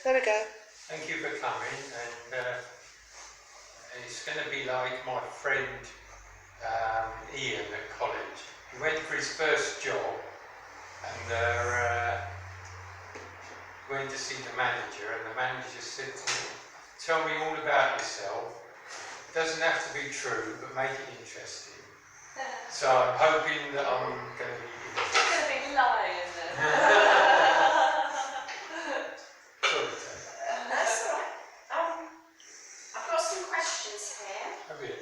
There we go. Thank you for coming, and it's going to be like my friend Ian at college. He went for his first job, and they're going to see the manager, and the manager said to him, "Tell me all about yourself. It doesn't have to be true, but make it interesting." So I'm hoping that I'm going to be interesting. It's going to be lying, isn't it? That's all right. I've got some questions here. Have you?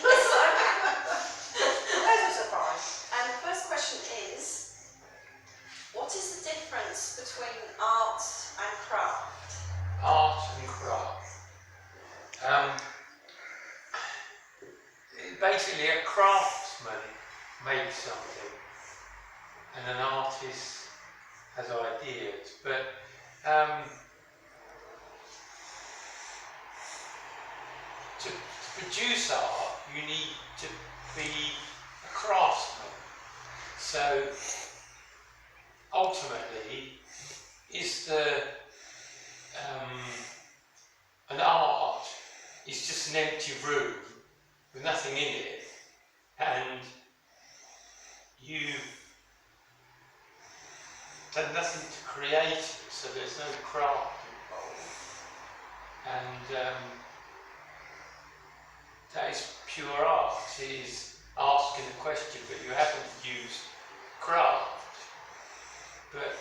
Those are fine. And the first question is, what is the difference between art and craft? Art and craft. Basically, a craftsman makes something, and an artist has ideas. But to produce art, you need to be a craftsman. So ultimately, is an art is just an empty room with nothing in it, and you've done nothing to create it, so there's no craft involved, and that is pure art. It is asking a question, but you haven't used craft. But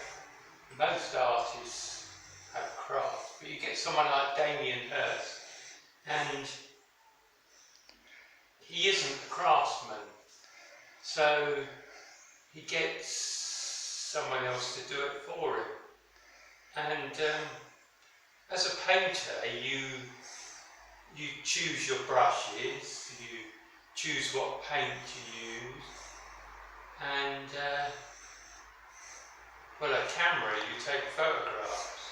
most artists have craft, but you get someone like Damien Hirst, and he isn't a craftsman, so he gets someone else to do it for him. And as a painter, you choose your brushes, you choose what paint you use, and well, a camera, you take photographs.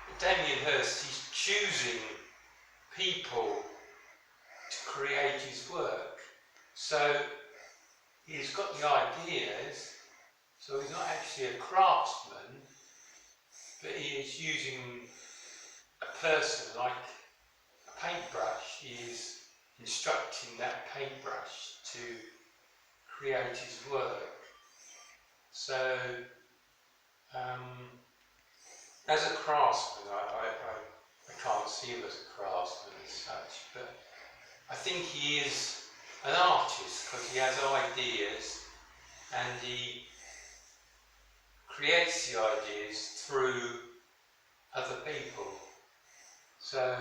But Damien Hirst, he's choosing people to create his work. So he's got the ideas, so he's not actually a craftsman, but he is using a person like a paintbrush. He is instructing that paintbrush to create his work. So as a craftsman, I can't see him as a craftsman as such, but I think he is an artist because he has ideas and he creates the ideas through other people. So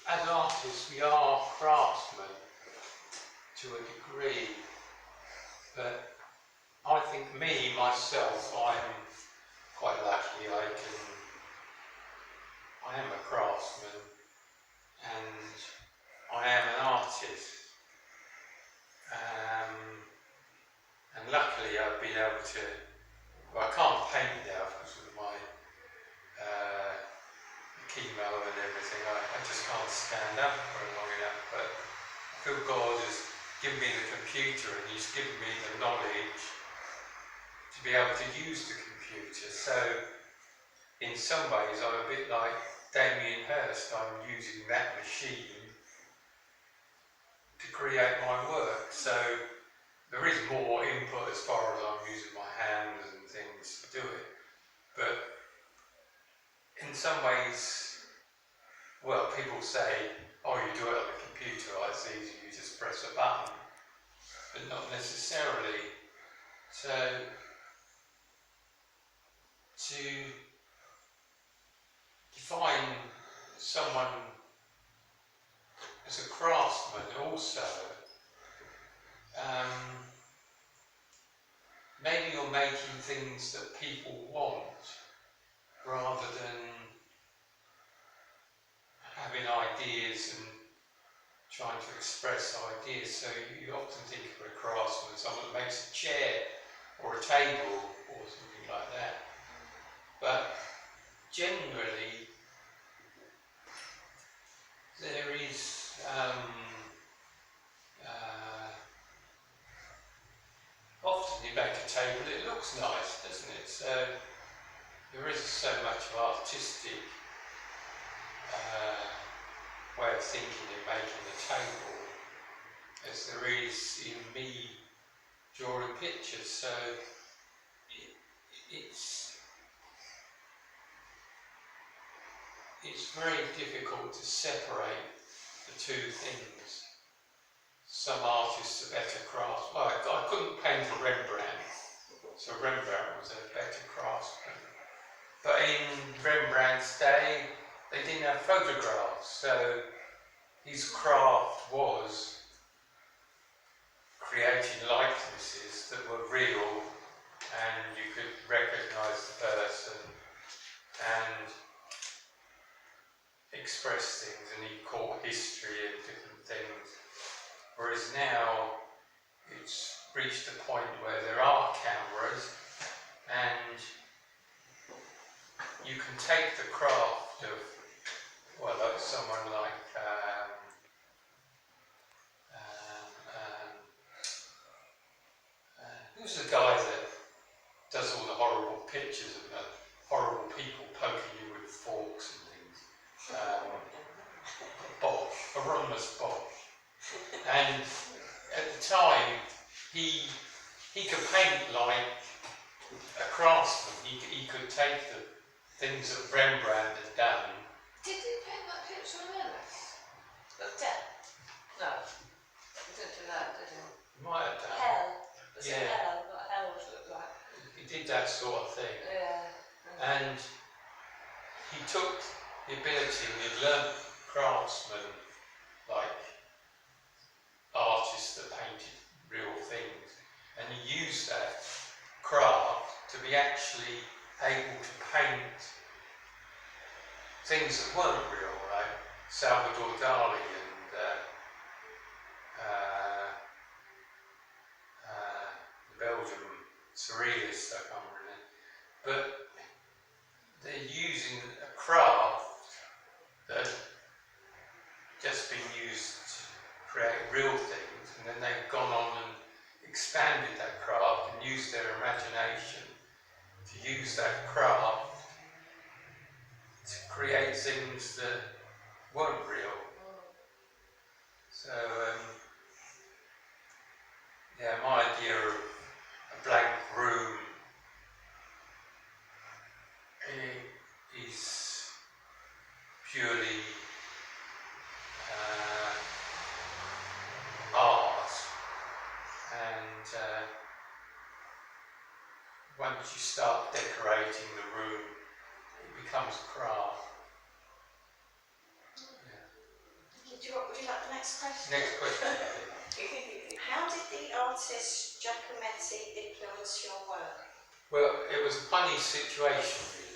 as artists, we are craftsmen to a degree, but I think myself, I'm quite lucky. I am a craftsman and I am an artist. And luckily I've been able to, well, I can't paint now because of my chemo and everything. I just can't stand up for long enough, but I feel God has given me the computer and He's given me the knowledge to be able to use the computer. So in some ways I'm a bit like Damien Hirst. I'm using that machine to create my work. So there is more input as far as I'm using my hands and things to do it. But in some ways, well, people say, oh, you do it on the computer, oh, it's easy, you just press a button. But not necessarily. So to define someone as a craftsman also, maybe you're making things that people want rather than having ideas and trying to express ideas. So you often think of a craftsman, someone that makes a chair or a table or something like that. But generally, there is often you make a table, it looks nice, doesn't it? So artistic way of thinking in making the table as there is in me drawing pictures. So it's very difficult to separate the two things. Some artists are better craftsmen. Well, I couldn't paint a Rembrandt, so Rembrandt was a better craftsman. But in Rembrandt's day, they didn't have photographs, so his craft was creating likenesses that were real and you could recognise the person and express things, and he caught history and different things. Whereas now it's reached a point where there are cameras and you can take the craft of, well, like someone like who's the guy that does all the horrible pictures of the horrible people poking you with forks and things? Bosch, Hieronymus Bosch. And at the time, he could paint like a craftsman. He could take the things that Rembrandt had done. Did he paint that picture of Ellis? Of death? No. He didn't do that, did he? He might have done. Hell. Was it Yeah. hell? What hell would look like? He did that sort of thing. Yeah. And he took the ability, and he'd learned craftsmen, like artists that painted real things, and he used that craft to be actually able to paint things that weren't real, like Salvador Dali and the Belgian surrealist, I can't remember. But they're using a craft that had just been used to create real things, and then they've gone on and expanded that craft and used their imagination to use that craft to create things that weren't real. So, yeah, my idea of a blank room is purely art, and once you start decorating the room, it becomes a craft. Would you like the next question? Next question. How did the artist Giacometti influence your work? Well, it was a funny situation, really.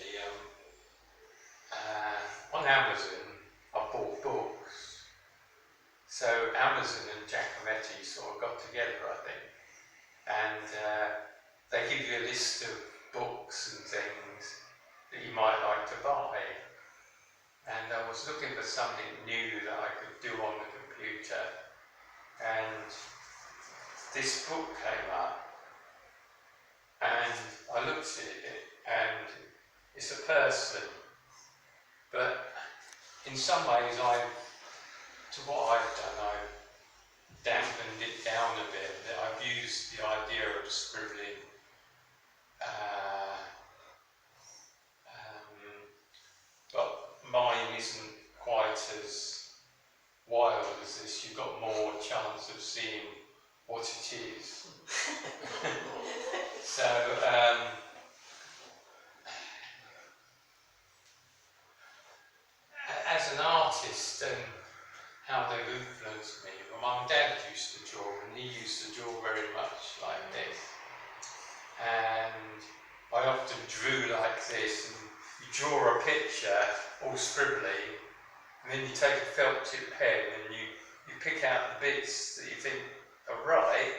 On Amazon, I bought books. So Amazon and Giacometti sort of got together, I think, and they give you a list of books and things that you might like to buy. And I was looking for something new that I could do on the computer, and this book came up, and I looked at it, and it's a person, but in some ways to what I've done, I've dampened it down a bit. I've used the idea of scribbling, but mine isn't quite as wild as this. You've got more chance of seeing what it is. So, as an artist and how they've influenced me, well, my dad used to draw, and he used to draw very much like this. And I often drew like this, and you draw a picture all scribbly, and then you take a felt tip pen and you pick out the bits that you think are right,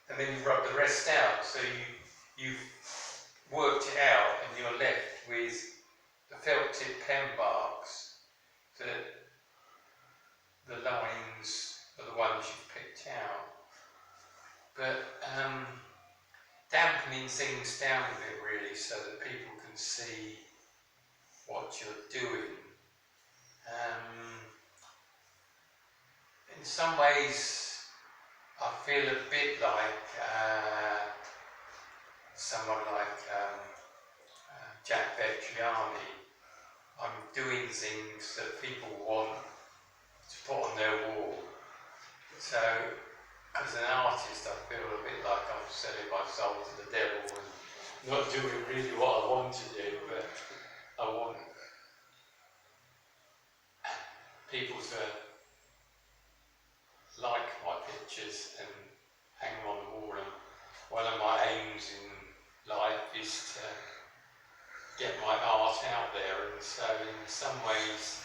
and then you rub the rest out. So you've worked it out, and you're left with the felt tip pen marks that the lines are the ones you've picked out. But dampening things down a bit, really, so that people can see what you're doing. In some ways, I feel a bit like someone like Jack Petriani. I'm doing things that people want to put on their wall. So, as an artist, I feel a bit like I'm selling my soul to the devil and not doing really what I want to do, but I want people to like my pictures and hang them on the wall. And one of my aims in life is to get my art out there, and so in some ways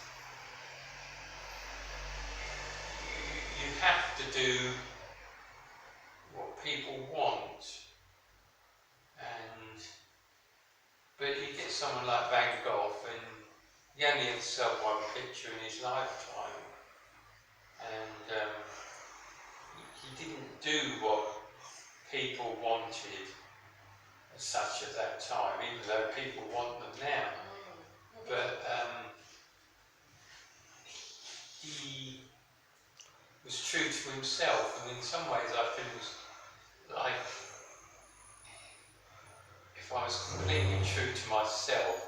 you have to do what people want. But you get someone like Van Gogh, and he only had to sell one picture in his lifetime, and he didn't do what people wanted as such at that time, even though people want them now. But he was true to himself, and in some ways I feel like if I was completely true to myself,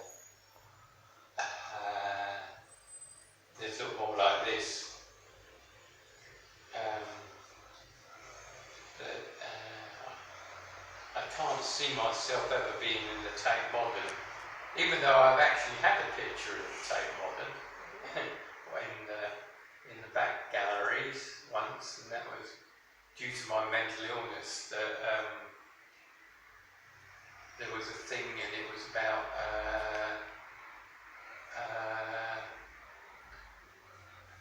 they'd look more like this. But I can't see myself ever being in the Tate Modern, even though I've actually had a picture of the Tate Modern in the back galleries once, and that was due to my mental illness. That there was a thing, and it was about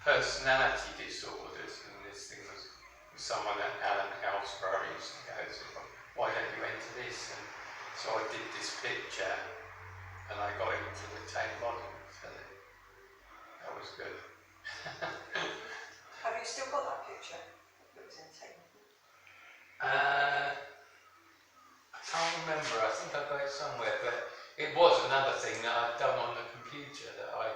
personality disorders, and this thing was someone that Alan Houseborough used to go to. Why don't you enter this? And so I did this picture, and I got into the Tate Modern. So that was good. Have you still got that picture? It was in Tate. I can't remember. I think I got it somewhere, but it was another thing that I'd done on the computer, that I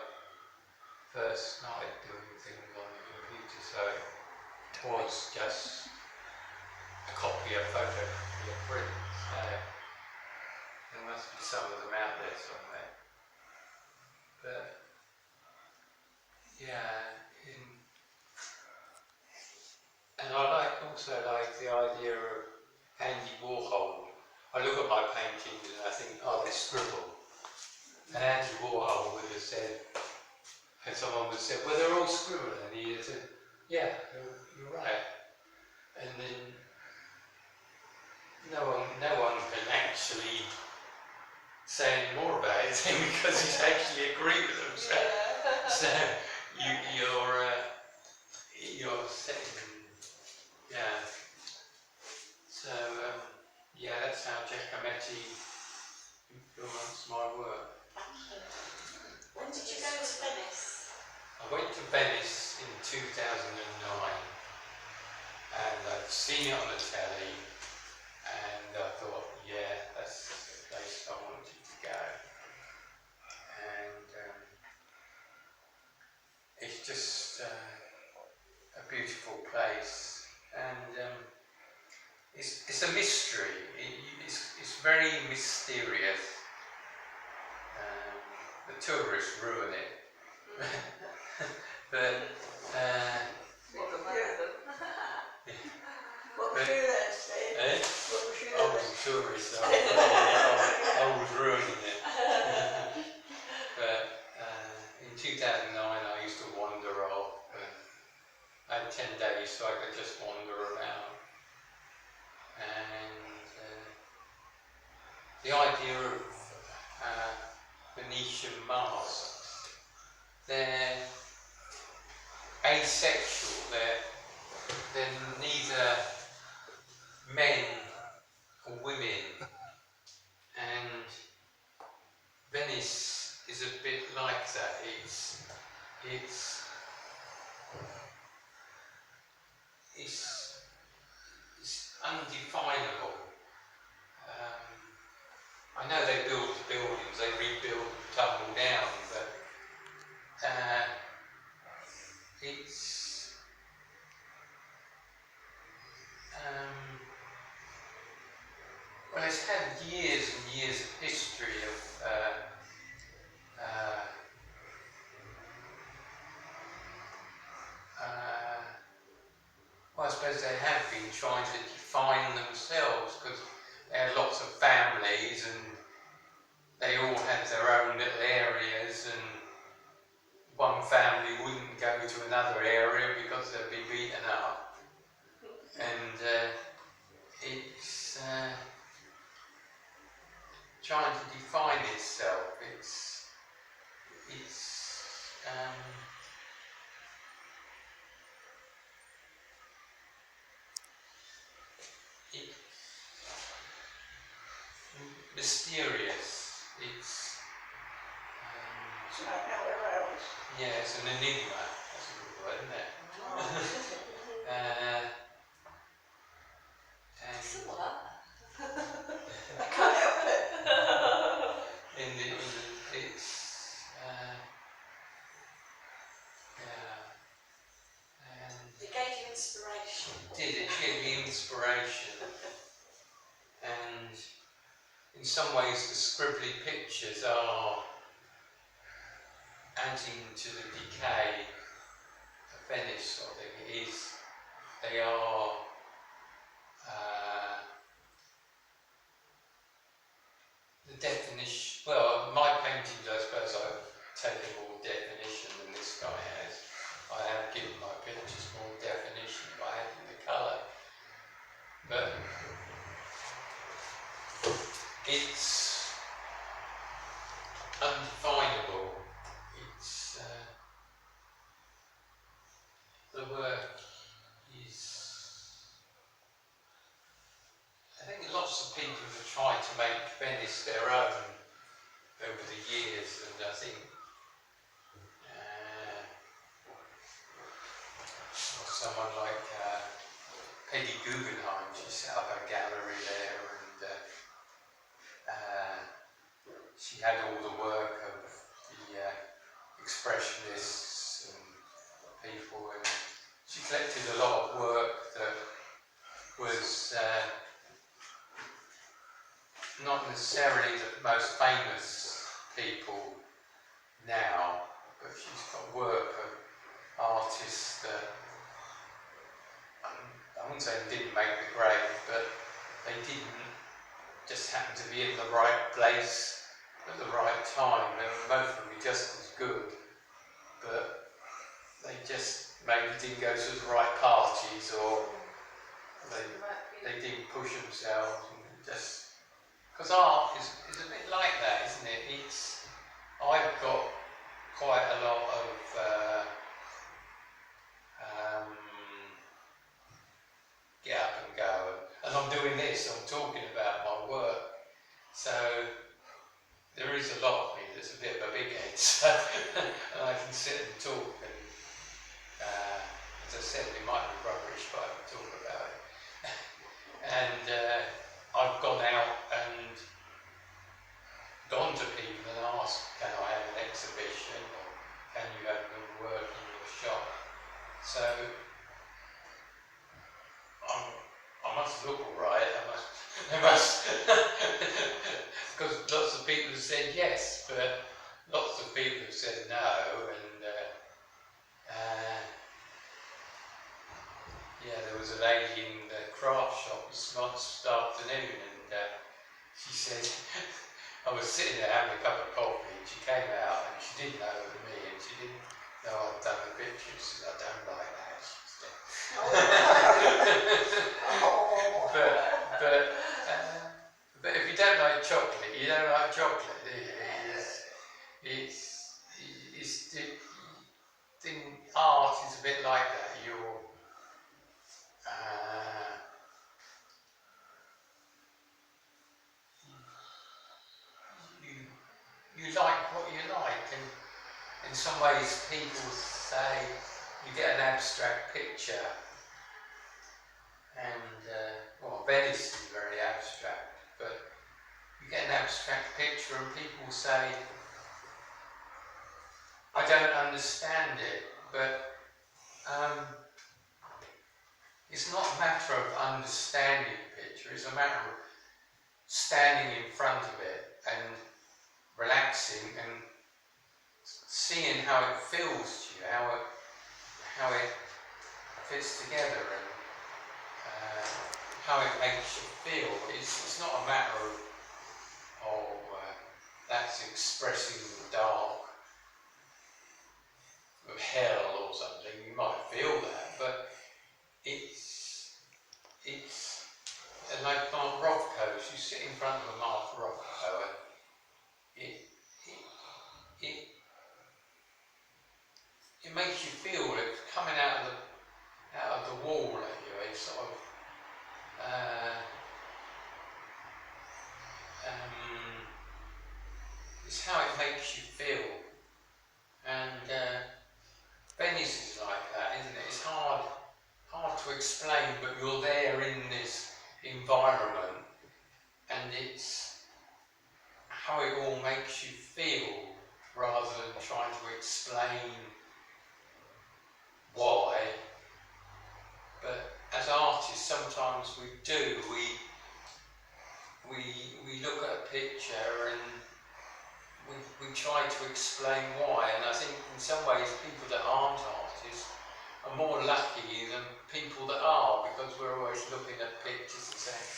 first started doing things on the computer, so it was just a copy, a photocopy, a print. So there must be some of them out there somewhere. But yeah, and I also like the idea of Andy Warhol. I look at my paintings and I think, oh, they scribble. And Andy Warhol would have said, and someone would have said, well, they're all scribbling. And he said, yeah, you're right. And then no one can actually say any more about it because he's actually agreed with them. So you're setting, yeah. So yeah, that's how Giacometti influenced my work. When did you go to Venice? I went to Venice in 2009, and I'd seen it on the telly, and I thought, yeah, that's the place I wanted to go. And it's just a beautiful place, and it's a mystery. It's very mysterious. The tourists ruin it. But What was you there, Steve? What was you I there? was a tourist, so I was ruining it. But in 2009 I used to wander off, and I had 10 days so I could just wander around. And the idea of Venetian masks, they're asexual, they're neither men or women, and Venice is a bit like that. It's undefinable. I know they build buildings, they rebuild, tumble down, but define itself. It's mysterious. It's Like how they're around. yeah, it's an enigma. That's a good word, isn't it? And Similar. I can't help it. it's yeah, and It gave you inspiration. it gave me inspiration, and in some ways the scribbly pictures are adding to the decay of Venice, sort of thing. They are the definition. Well, my paintings, I suppose, I've taken more definition than this guy has. I have given my pictures more definition by adding the colour, but it's undefinable. It's the work is. I think lots of people have tried to make Venice their own over the years, and I think someone like Peggy Guggenheim, she set up a gallery there, and she had all the work of the expressionists and people, and she collected a lot of work that was not necessarily the most famous people now, but she's got work of artists that I wouldn't say they didn't make the grade, but they didn't just happen to be in the right place at the right time. And both of them were just as good, but they just maybe didn't go to the right parties, or they didn't push themselves, and just because art is a bit like that, isn't it? I've got quite a lot of get up and go, and I'm doing this, I'm talking about my work, so there is a lot of me that's a bit of a big head, so and I can sit and talk, and as I said, it might be rubbish, but I can talk about it. And I've gone out and gone to people and asked, can I have an exhibition, or can you have good work in your shop? So I must look alright, I must because lots of people have said yes, but lots of people have said no, and yeah, there was a lady in the craft shop this afternoon, and she said, I was sitting there having a cup of coffee, and she came out, and she didn't know it was me, and she didn't know I'd done the pictures. She said, I don't like that, she said. But if you don't like chocolate, you don't like chocolate, do you? Art is a bit like that. You like what you like, and in some ways people say you get an abstract picture, and well, Venice is very abstract, but you get an abstract picture and people say, I don't understand it, but it's not a matter of understanding the picture, it's a matter of standing in front of it and relaxing and seeing how it feels to you, how it fits together, and how it makes you feel. It's not a matter of that's expressing the dark of hell or something. You might feel that, but it's like Mark Rothko's. You sit in front of a Mark Rothko, it's how it makes you feel. And Venice is like that, isn't it? It's hard to explain, but you're there in this environment, and it's how it all makes you feel, rather than trying to explain why. But as artists, sometimes we do. We look at a picture and we try to explain why. And I think in some ways people that aren't artists are more lucky than people that are, because we're always looking at pictures and saying,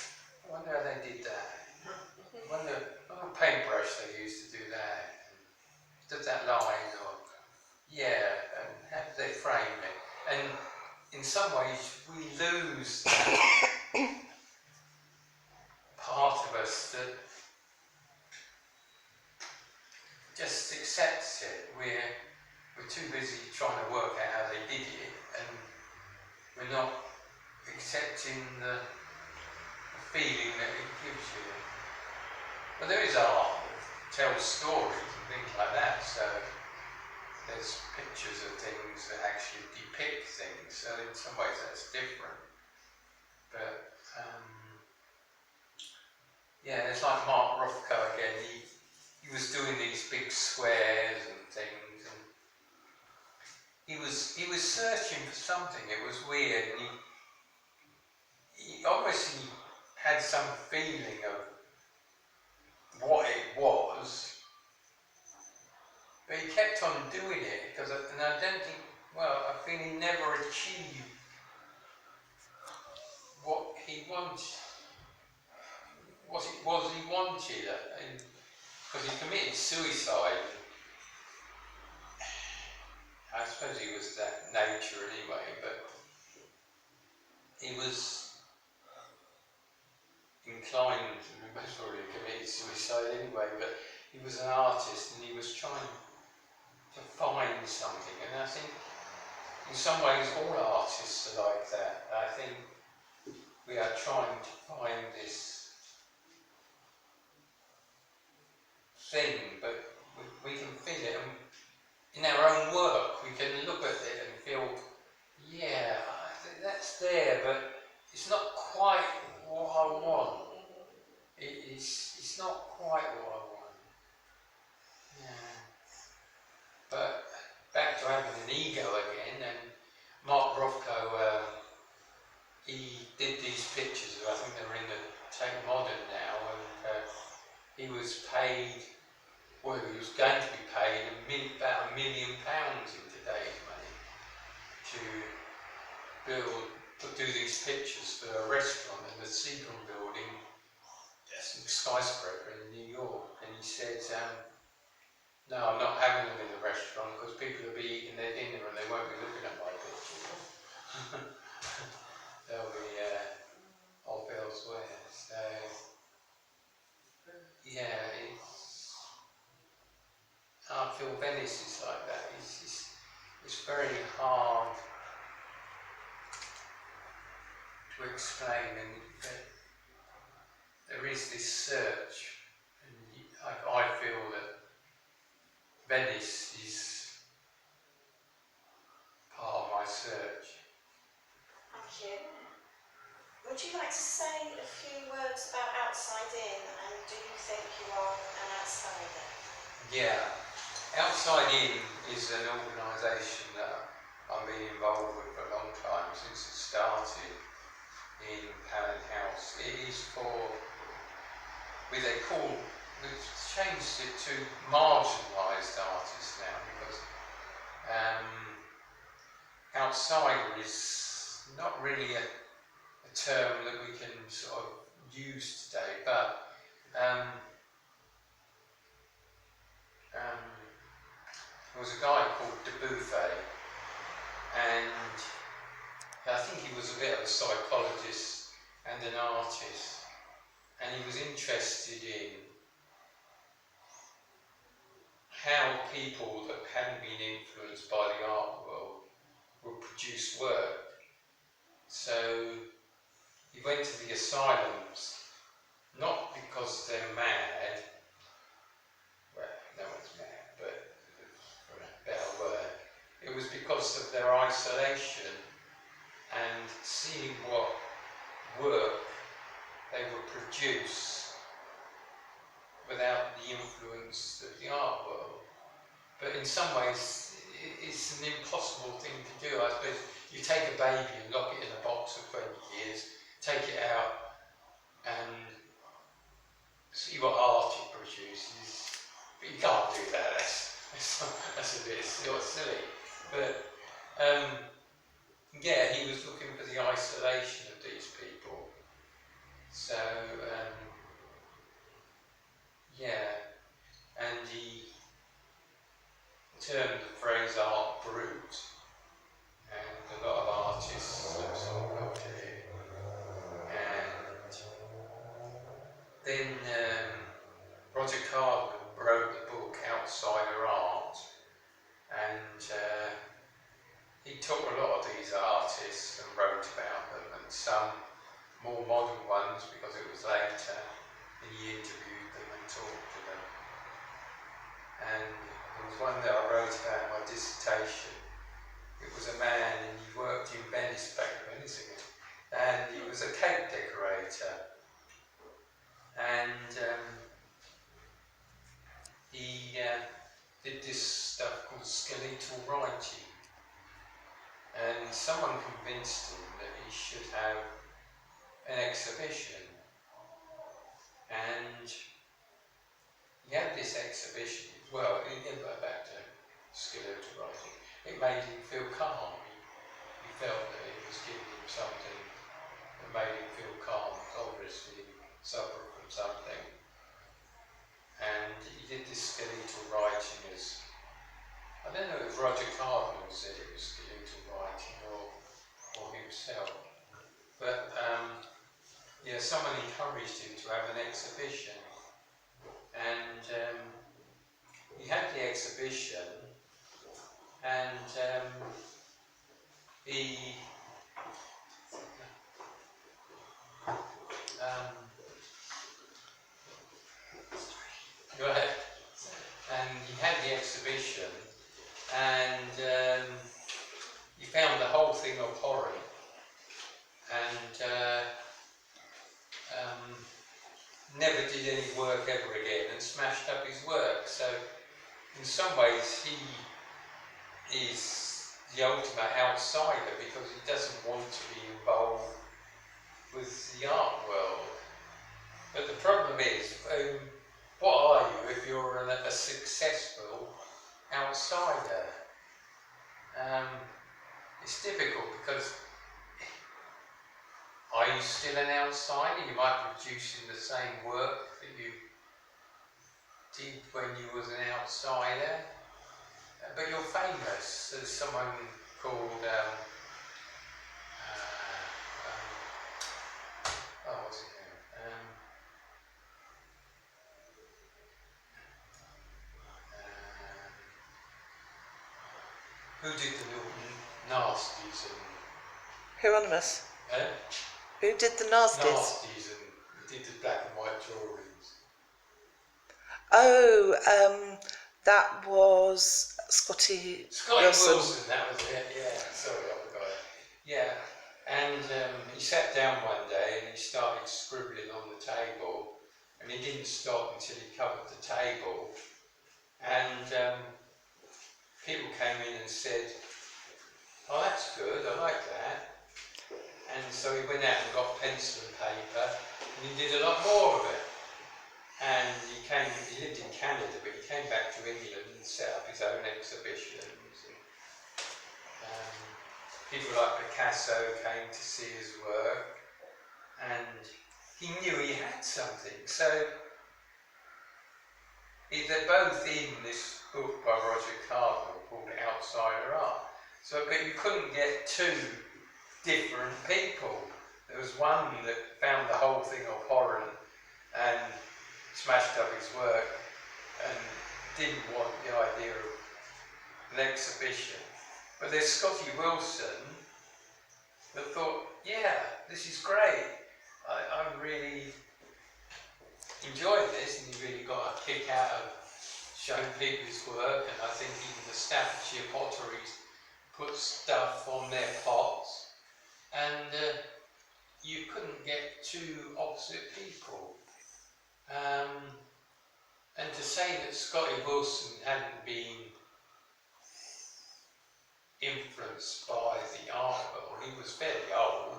I wonder how they did that. I wonder what paintbrush they used to do that. Does that line, or yeah, and how did they frame it? And in some ways we lose that part of us that just accepts it. We're too busy trying to work out how they did it, and we're not accepting the feeling that it gives you. But there is art that tells stories and things like that, so there's pictures of things that actually depict things, so in some ways that's different. But yeah, it's like Mark Rothko again. He was doing these big squares and things, and he was searching for something. It was weird, and he obviously had some feeling of what it was, but he kept on doing it, and I don't think, well, I think he never achieved what he wanted, what it was he wanted, because he committed suicide. I suppose he was that nature anyway, but he was inclined, most probably committed suicide anyway, but he was an artist and he was trying to find something, and I think in some ways all artists are like that. I think we are trying to find this thing, but we can feel it, and in our own work we can look at it and feel, yeah, that's there, but it's not quite what I want. It's not quite what I want. Yeah. But back to having an ego again, and Mark Rothko, he did these pictures, I think they're in the Tate Modern now, and he was paid, well, he was going to be paid about £1 million in today's money to do these pictures for a restaurant in the Seagram building, skyscraper in New York. And he said, no, I'm not having them in the restaurant because people will be eating their dinner and they won't be looking at my pictures. They'll be off elsewhere. So, yeah, I feel Venice is like that. It's very hard to explain, and there is this search, and I feel that Venice is part of my search. Thank you. Would you like to say a few words about Outside In, and do you think you are an outsider? Yeah, Outside In is an organisation that I've been involved with for a long time, since it started in Pallet House. It is for, they've changed it to marginalised artists now, because outsider is not really a term that we can sort of use today, but there was a guy called De Buffet, and I think he was a bit of a psychologist and an artist, and he was interested in how people that hadn't been influenced by the art world would produce work. So he went to the asylums, not because they're mad, well, because of their isolation and seeing what work they would produce without the influence of the art world. But in some ways, it's an impossible thing to do. I suppose you take a baby and lock it in a box for 20 years, take it out and see what art it produces. But you can't do that. That's a bit silly. But yeah, he was looking for the isolation of these people. So yeah, and he termed the phrase art brute, and a lot of artists have sort of got it. And then Roger Cardinal wrote the book Outsider Art, and he took a lot of these artists and wrote about them, and some more modern ones because it was later, and he interviewed them and talked to them. And there was one that I wrote about in my dissertation. It was a man, and he worked in Venice, back in Venice again, and he was a cake decorator. And he did this stuff called skeletal writing. And someone convinced him that he should have an exhibition. And he had this exhibition. Well, back to skeletal writing. It made him feel calm. He felt that it was giving him something that made him feel calm. Obviously, he suffered from something. And he did this skeletal writing as, I don't know if Roger Cardinal said it was skeletal writing or himself. But yeah, someone encouraged him to have an exhibition. And he had the exhibition, and he go ahead. And he had the exhibition, and he found the whole thing abhorrent, and never did any work ever again, and smashed up his work. So in some ways he is the ultimate outsider because he doesn't want to be involved with the art world. But the problem is, what are you if you're a successful outsider? It's difficult because are you still an outsider? You might be producing the same work that you did when you was an outsider, but you're famous. There's someone called what's his name? Who did the little nasties and Hieronymus. Who did the nasties? Nasties and did the black and white drawings? Oh, that was Scotty Wilson. That was it, yeah. Sorry, I forgot it. Yeah, and he sat down one day and he started scribbling on the table, and he didn't stop until he covered the table. And people came in and said, "Oh, that's good, I like that." And so he went out and got pencil and paper, and he did a lot more of it. And he lived in Canada, but he came back to England and set up his own exhibitions. And people like Picasso came to see his work, and he knew he had something. So they're both in this book by Roger Cardinal called Outsider Art. So, but you couldn't get two different people. There was one that found the whole thing abhorrent and smashed up his work and didn't want the idea of an exhibition. But there's Scotty Wilson that thought, yeah, this is great. I really enjoyed this, and he really got a kick out of showing people his work. And I think even the Staffordshire potteries put stuff on their pots, and you couldn't get two opposite people. And to say that Scotty Wilson hadn't been influenced by the art world, he was fairly old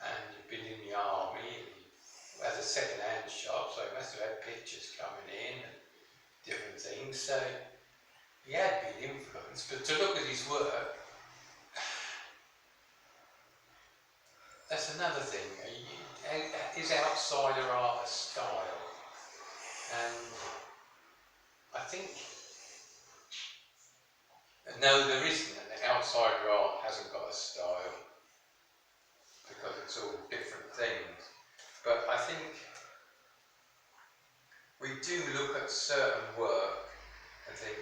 and he'd been in the army and he had a second-hand shop, so he must have had pictures coming in and different things, so he had been influenced. But to look at his work, that's another thing. His outsider art style, and I think no, there isn't. An outsider art hasn't got a style because it's all different things. But I think we do look at certain work and think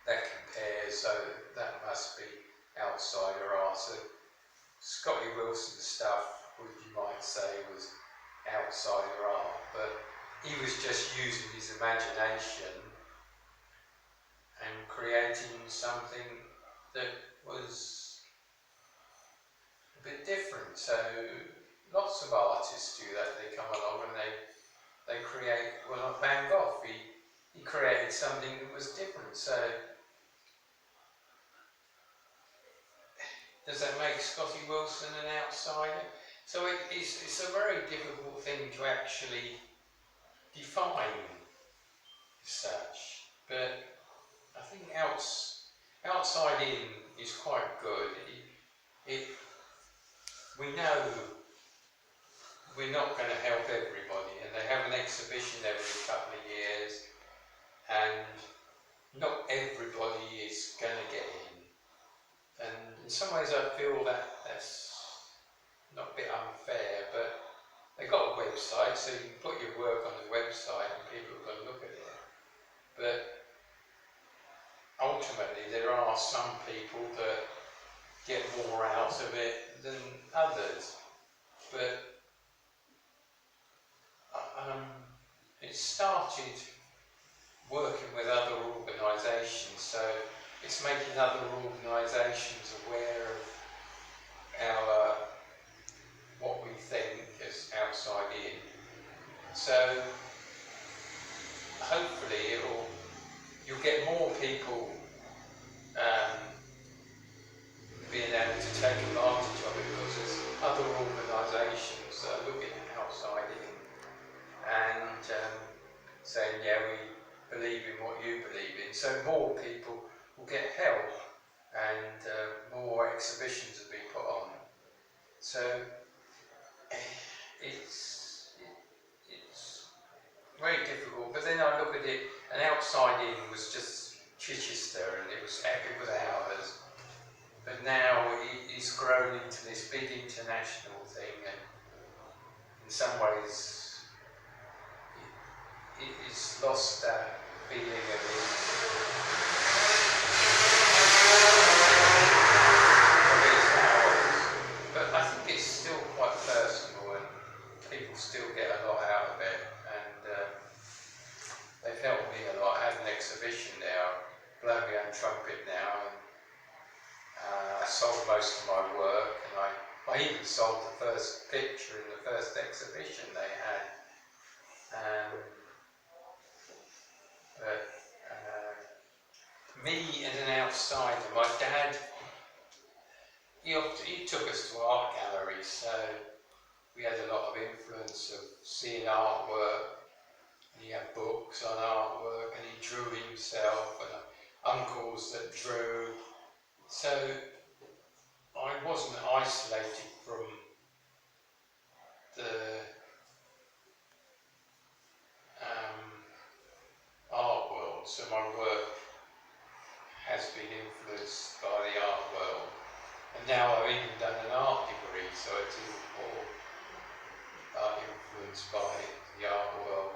that compares, so that must be outsider art. So Scotty Wilson stuff, which you might say was outsider art, but he was just using his imagination and creating something that was a bit different. So lots of artists do that. They come along and they create, well, like Van Gogh, he created something that was different. So does that make Scotty Wilson an outsider? So it's a very difficult thing to actually define as such. But I think outside in is quite good. We know we're not going to help everybody, and they have an exhibition every couple of years, and not everybody is going to get in. And in some ways I feel that's not a bit unfair, but they've got a website, so you can put your work on the website and people can look at it. But ultimately there are some people that get more out of it than others. But it started working with other organisations, so it's making other organisations aware of what we think as outside in. So hopefully you'll get more people being able to take advantage of it, because there's other organisations that are looking outside in and saying, yeah, we believe in what you believe in. So more people will get help and more exhibitions will be put on. So it's very difficult. But then I look at it, and outside in was just Chichester, and it was ours. But now it's grown into this big international thing, and in some ways it's lost that feeling of it's ours. But I think it's still quite personal, and people still get a lot out of it, and they've helped me a lot. I had an exhibition there, blow my own trumpet now, and I sold most of my work, and I even sold the first picture in the first exhibition they had. But me as an outsider, my dad, he took us to art galleries, so we had a lot of influence of seeing artwork, and he had books on artwork, and he drew himself, and uncles that drew. So I wasn't isolated from the art world, so my work has been influenced by the art world, and now I've even done an art degree, so it's even more influenced by the art world.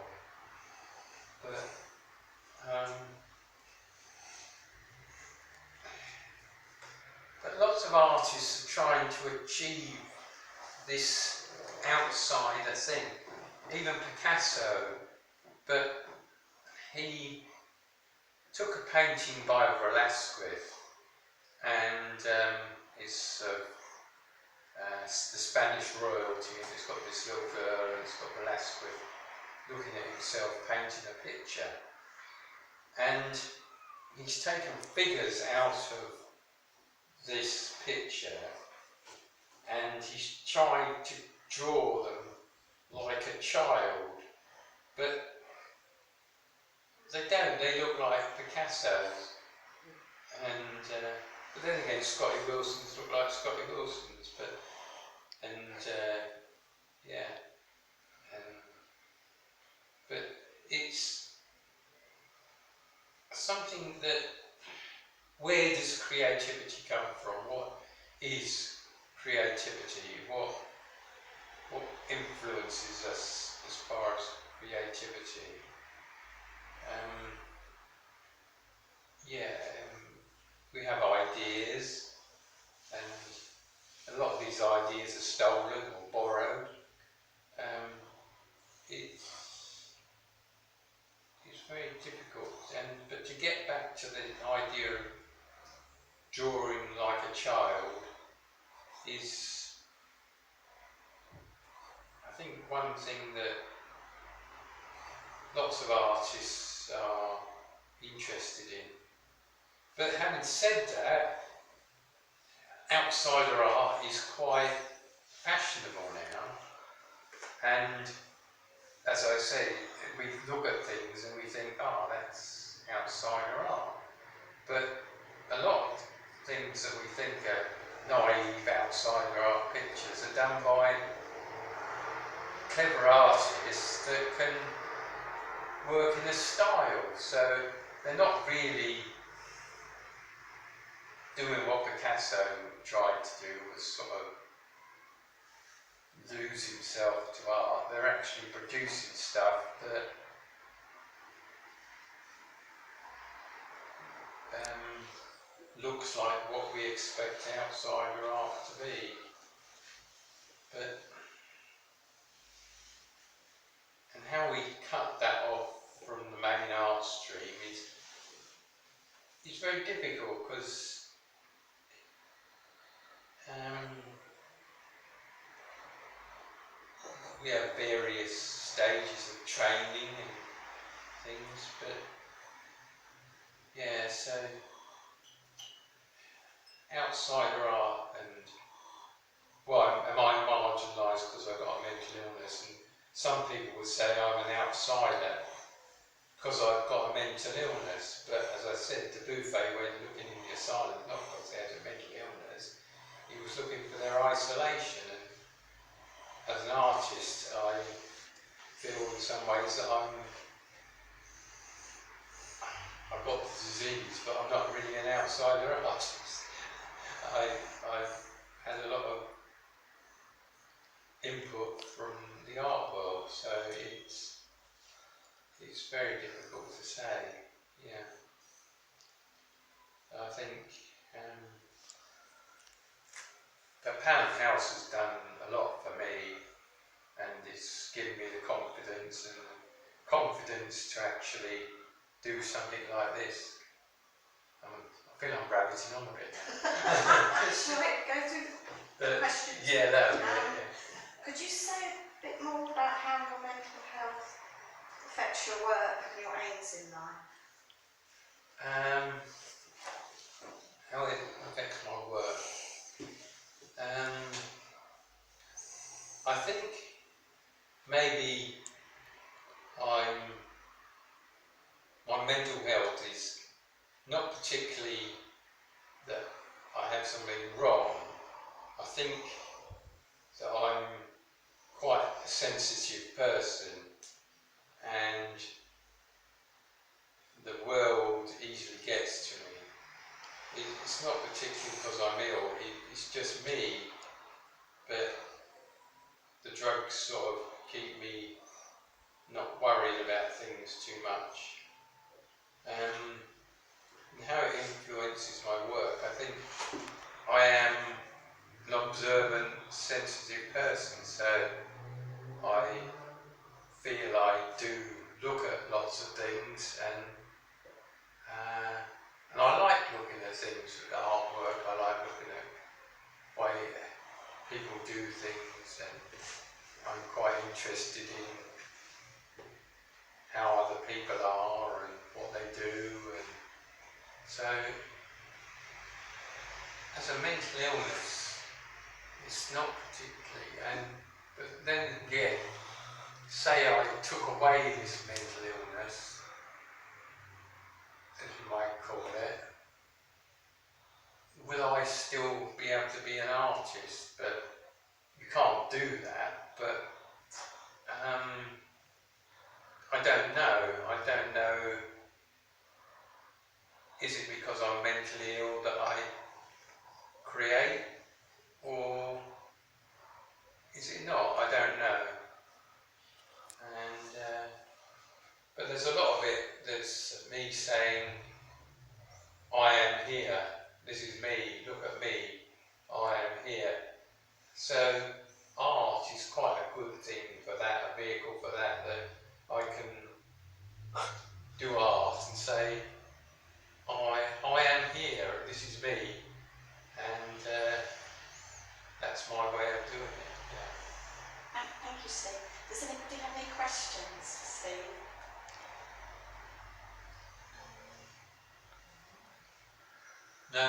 But lots of artists are trying to achieve this outsider thing. Even Picasso, but he took a painting by Velázquez, and it's the Spanish royalty, and it's got this little girl, and it's got Velázquez looking at himself painting a picture, and he's taken figures out of this picture, and he's tried to draw them like a child, but they don't. They look like Picasso's, and but then again, Scotty Wilson's look like Scotty Wilson's, yeah, but it's something that. Where does creativity come from? What is creativity? What influences us as far as creativity? We have ideas, and a lot of these ideas are stolen or borrowed. It's very difficult, but to get back to the idea of drawing like a child is, I think, one thing that lots of artists are interested in. But having said that, outsider art is quite fashionable now, and as I say, we look at things and we think, oh, that's outsider art, but a lot of things that we think are naive outsider art pictures are done by clever artists that can work in a style, so they're not really doing what Picasso tried to do, was sort of lose himself to art. They're actually producing stuff that looks like what we expect outsider art to be. And how we cut that off from the main art stream is very difficult, because we have various stages of training and things, but yeah, so outsider art, and well, am I marginalised because I've got a mental illness? And some people would say I'm an outsider because I've got a mental illness, but as I said, the buffet went looking in the asylum, not because they had a mental illness, he was looking for their isolation. And as an artist, I feel in some ways that I've got the disease, but I'm not really an outsider artist. I've had a lot of input from the art world, so it's very difficult to say. Yeah, I think the Panel House has done a lot for me, and it's given me the confidence to actually do something like this. I feel I'm rabbiting on a bit now. Shall we go through the questions? Yeah, that would be it. Could you say a bit more about how your mental health affects your work and your aims in life? How it affects my work. I think maybe my mental health is not particularly that I have something wrong. I think that I'm quite a sensitive person, and the world easily gets to me. It's not particularly because I'm ill, it's just me, but the drugs sort of keep me not worried about things too much. And how it influences my work, I think I am an observant, sensitive person, so I feel I do look at lots of things, and things, artwork. I like looking at the way people do things, and I'm quite interested in how other people are and what they do, and so as a mental illness, it's not particularly, but then again, say I took away this mental illness, as you might call it, will I still be able to be an artist? But you can't do that, but I don't know. Is it because I'm mentally ill that I create, or is it not? I don't know. And but there's a lot of it that's me saying, I am here, this is me, look at me, I am here. So art is quite a good thing for that, a vehicle for that I can do art and say, I am here, this is me, and that's my way of doing it. Yeah. Thank you, Steve. Does anybody have any questions, Steve? No.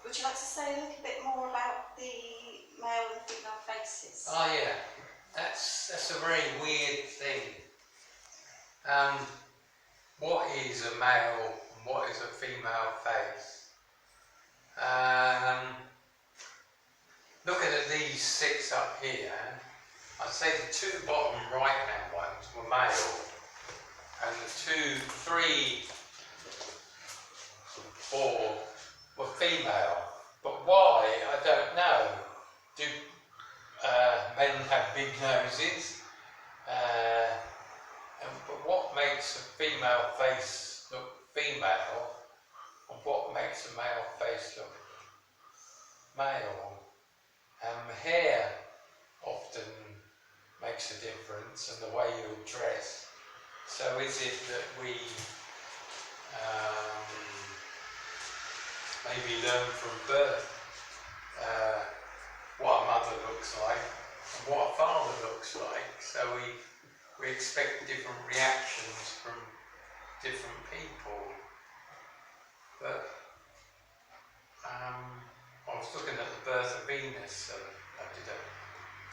Would you like to say a little bit more about the male and female faces? Oh yeah, that's a very weird thing. What is a male and what is a female face? Looking at these 6 up here, I'd say the 2 bottom right hand ones were male, and the 2, 3, 4 were female. But why? I don't know. Do men have big noses? But what makes a female face look female, and what makes a male face look male? Hair often makes a difference, and the way you dress. So is it that we maybe learn from birth what a mother looks like and what a father looks like, so we expect different reactions from different people. But I was looking at the birth of Venus, and I did a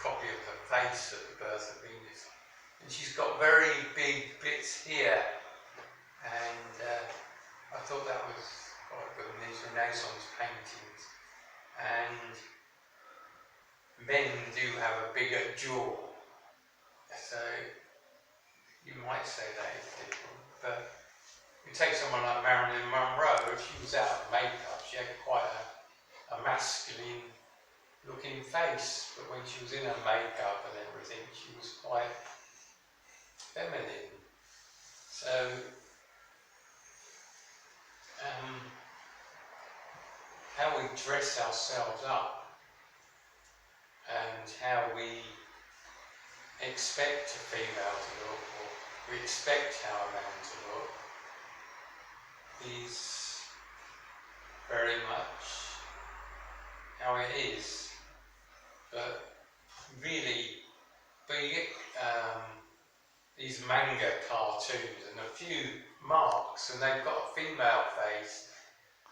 copy of the face of the birth of Venus, and she's got very big bits here, and I thought that was quite good in these Renaissance paintings. And men do have a bigger jaw, so you might say that is different. But you take someone like Marilyn Monroe, if she was out of makeup, she had quite a masculine looking face, but when she was in her makeup and everything, she was quite feminine. So how we dress ourselves up and how we expect a female to look, or we expect how a man to look, is very much how it is. But really, you get these manga cartoons and a few marks, and they've got a female face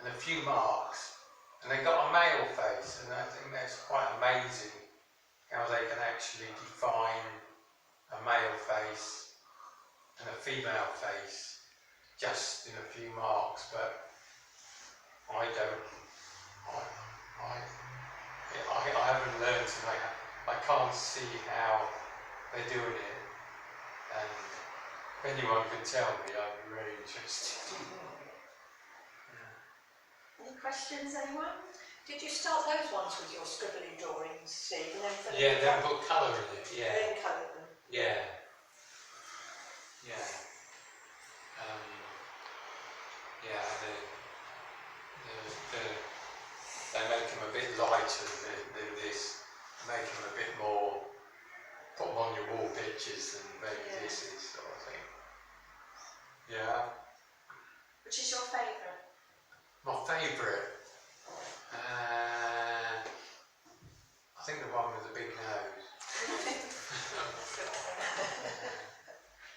and a few marks, and they've got a male face, and I think that's quite amazing how they can actually define a male face and a female face just in a few marks. But I haven't learned, and I can't see how they're doing it, and if anyone could tell me, I'd be very interested. Any questions, anyone? Did you start those ones with your scribbly drawings, Steve, and then fill Yeah, in then put colour in it, yeah. then colour them? Yeah. Yeah. Yeah, they make them a bit lighter than this, make them a bit more, put them on your wall pictures than maybe this is, sort of thing. Yeah. Which is your favourite? My favourite? I think the one with the big nose.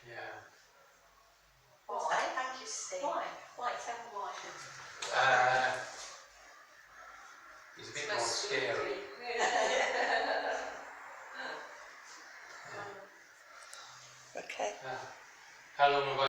Yeah. Why? Thank you, Steve. Why? Why? Tell me why. He's a bit more scary. Okay. How long have I